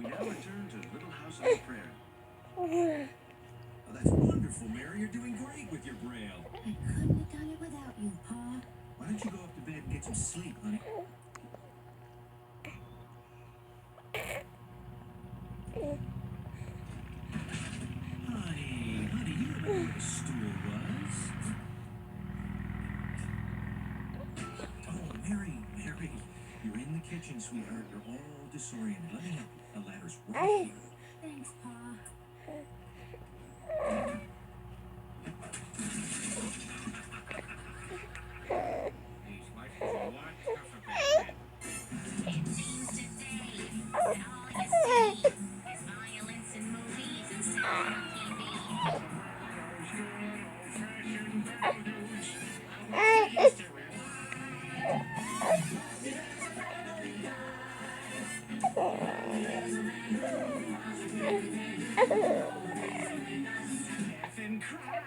We now return to Little House on the Prairie. Oh, that's wonderful, Mary. You're doing great with your braille. I couldn't have done it without you, Pa. Why don't you go up to bed and get some sleep, honey? Honey, you remember where the stool was? Oh, Mary, you're in the kitchen, sweetheart. You're all disoriented. Let me help you. The ladder's right here. Thanks, Pa. These lights are a lot tougher back then. It seems today that all you see is violence in movies and sex on TV. Those good old-fashioned values. I was used to it. Laugh and cry.